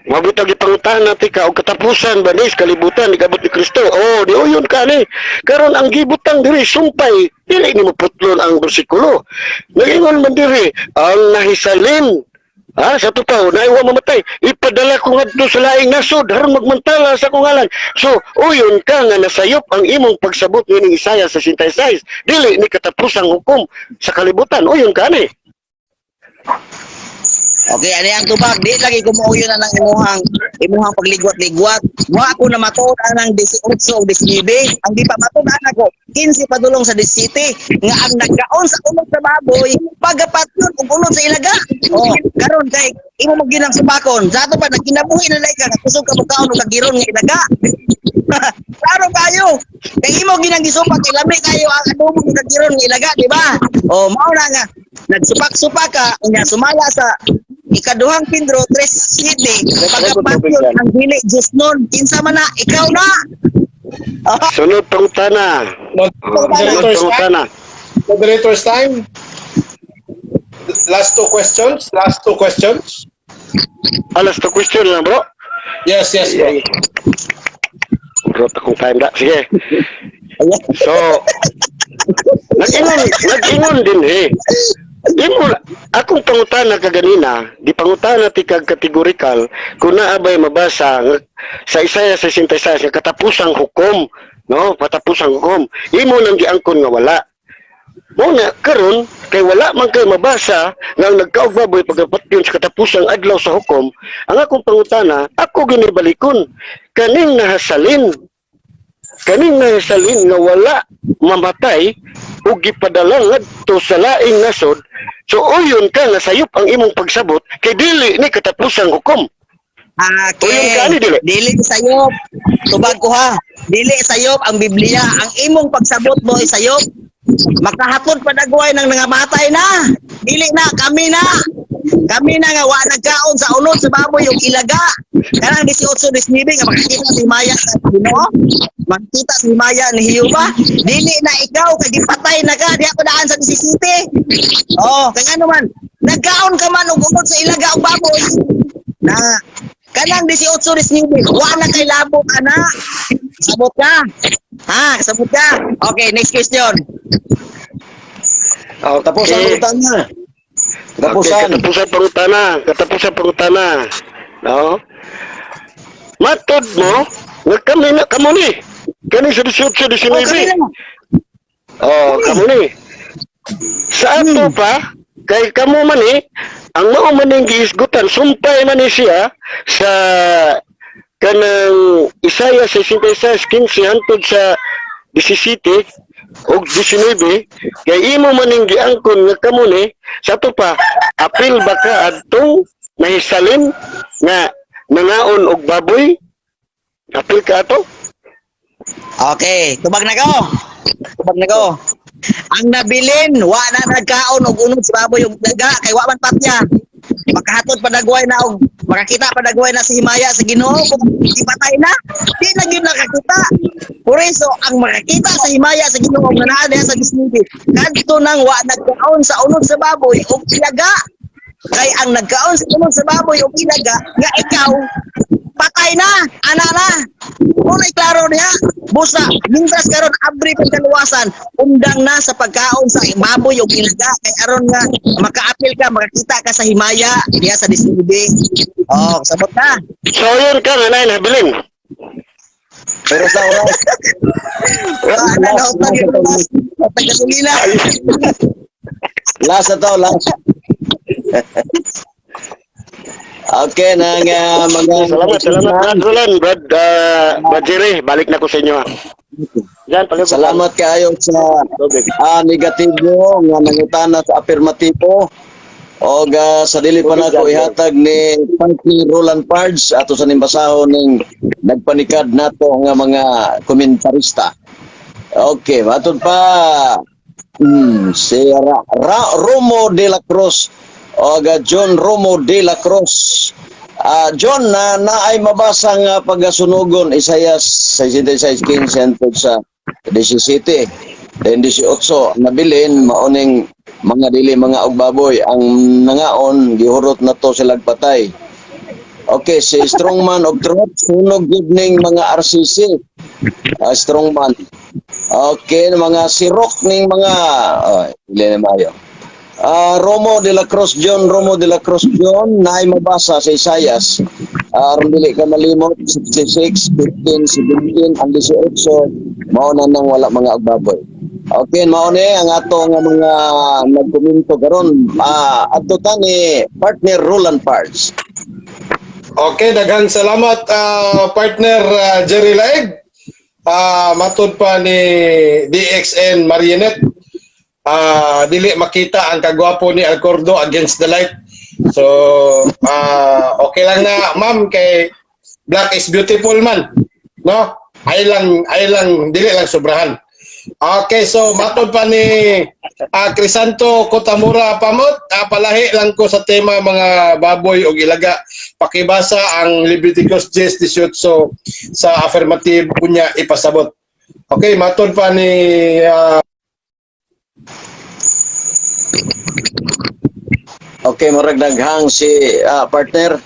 Mabutag ipangutana tika o katapusan ba ni sa kalibutan, inigabot ni Kristo. Di uyon ka ni. Karon ang gibutang diri, sumpay, dili ni mo putlon ang bersikulo. Nagingon man diri, ang nahisalin Sa tupaw, naiwa mamatay. Ipadala ko nga sa laing nasod, haron magmantala sa kungalan. So, uyon ka nga nasayop ang imong pagsabot ni Isaya sa 66. Dili ni katapusang hukom sa kalibutan. Uyon ka ni. Okay, ano yung tubag? Di lagi kumuuyo na ng imuhang pagligwat-ligwat. Wa ako na matuod ng 18 o 19. Ang di pa matuod ako, 15 padulong sa 17. Nga ang nagkaon sa unod sa baboy, pagapat yun, ug unod sa ilaga. Karon kay, imo magginang subakon. Sa ato pa, nagkinabuhi na lang ka, kusog ka mukhaon o kagiron nga ilaga. Klaro kayo. Kay imo ginang gisupak, ilami kayo ang adobo ng kagiron nga ilaga, di ba? Mao na nga. Nagsupak-supak ka, nga sumala sa ikaduhang Pindro 3:7. Pagkapatyon ang dili Diyos nun, kinsa man na, ikaw na. Sunod pangutana. Moderator's Sunod time. pangutana. Moderator's time. Last two questions. Alas to question lang, bro. Yes, bro. Bro, akong time da. Sige. So, nag-ingon din Di mo, akong pangutana kaganina, di pangutana ti kag kategorikal, kung naabay mabasa sa Isaya 66 nga katapusang hukom, no? Patapusang hukom. Imo nang giangkon nga wala. Muna karon kay wala man kay mabasa nga ang nagkaugbaboy pagapatyon sa katapusang adlaw sa hukom, ang akong pangutana, ako ginibalikon kaning nahasalin nga wala mamatay ug gipadala ngadto sa laing nasod. So uyon ka nga sayop ang imong pagsabot kay dili ni katapusang hukom. Uyon ka ni dili. Dili sayop. Tubag ko ha. Dili sayop ang Biblia. Ang imong pagsabot mo ay sayop. Makahapon padagway ng nangamatay na. Dili na, kami na. Kami na nga wa nagkaon sa unod sa baboy yung ilaga. Kanang 18-19 nga makikita si Maya sa Ginoo. Makita si Maya ni Hiyuba. Dili na ikaw kay gipatay na ka diha pa daan sa 17. Kay ano man, nagkaon ka man og unod sa ilaga og baboy. Na kanang 18-19 wa na kay labo ka na. Sabot ka. Sabot ka. Okay, next question. Tapos ang pangutana. Katapusan pangutana. No? Matod mo, nga kamo ni. Kani sa 18-19. Kamo ni. Sa ato pa, kay kamo man ang mao man ning gihisgutan, sumpay man siya sa kanang Isaya 66:15 hangtod sa 17 og 19 kay imo man ning giangkon nga kamo ni sa to pa apil ba ka adtong nahisalin nga nangaon og baboy, apil ka ato? Okay, tubag na ko. Ang nabilin wa na nagkaon og unod sa baboy og daga kay wa man patya. Makahatod padagway na og makakita padagway na si Himaya sa Ginoo kung ipatay na. Di na gyud nakakita. Por eso ang makakita sa Himaya sa Ginoo nga naa diha sa Disney. Kadto nang wa nagkaon sa unod sa baboy og ilaga. Kay ang nagkaon sa unod sa baboy og ilaga nga ikaw patay na, ana na. Kunay klaro niya. Busa, mintras karon abri kang kaluwasan, undang na sa pagkaon sa baboy o ilaga. Kay aron nga, makaapil ka, makakita ka sa Himaya, diya sa Disney. Sabot na. So yun ka nga na nabilin. Pero sa oras. Last na to, last. Okay, mga Salamat, Brad Jerry. Balik na ko sa inyo. Yan, salamat kayo sa negatibo nga nangutana sa afirmatibo. O sa dili pa nako ihatag ni Frankie Roland Pards ato sa nimbasahon ning nagpanikad nato nga mga komentarista. Okay, matod pa si Romo de la Cruz o John Romo de la Cruz. John, naay mabasa nga pagasunugon Isaiah 66:15 sa 17. Then 18 nabilin mauning mga dili mga ugbaboy ang nangaon gihurot na to sila patay. Okay, si Strongman of Truth sunog gid ning mga RCC. Strongman. Okay, mga sirok ning mga dili na mayo. Romo de la Cruz John, naay mabasa sa Isayas. Aron dili ka malimot, 66, 15, 17, ang 18, mauna nang wala mga agbaboy. Okay, mauna ang ato nga mga nagkomento karon. Adto ta ni partner Roland Parts. Okay, daghang salamat partner Jerry Laig. Matud pa ni DXN Marionette. Dili makita ang kagwapo ni Alcordo against the light. So, okay lang na ma'am kay black is beautiful man. No? Ay lang dili lang sobrahan. Okay, so matod pa ni Crisanto Cotamura Pamot, palahi lang ko sa tema mga baboy o ilaga. Pakibasa ang Leviticus 10:18 sa affirmative kunya ipasabot. Okay, matod pa ni Okay, marag daghang si partner.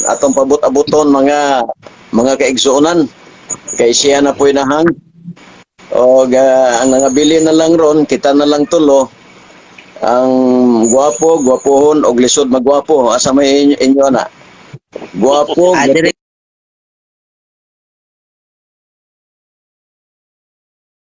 Atong pabot-abuton mga kaigsuonan. Kay siya na po'y nahang. O ang nangabili na lang ron, kita na lang tulo. Ang gwapo, gwapohon, og lisod magwapo. Asa may inyo na. Gwapo, Dire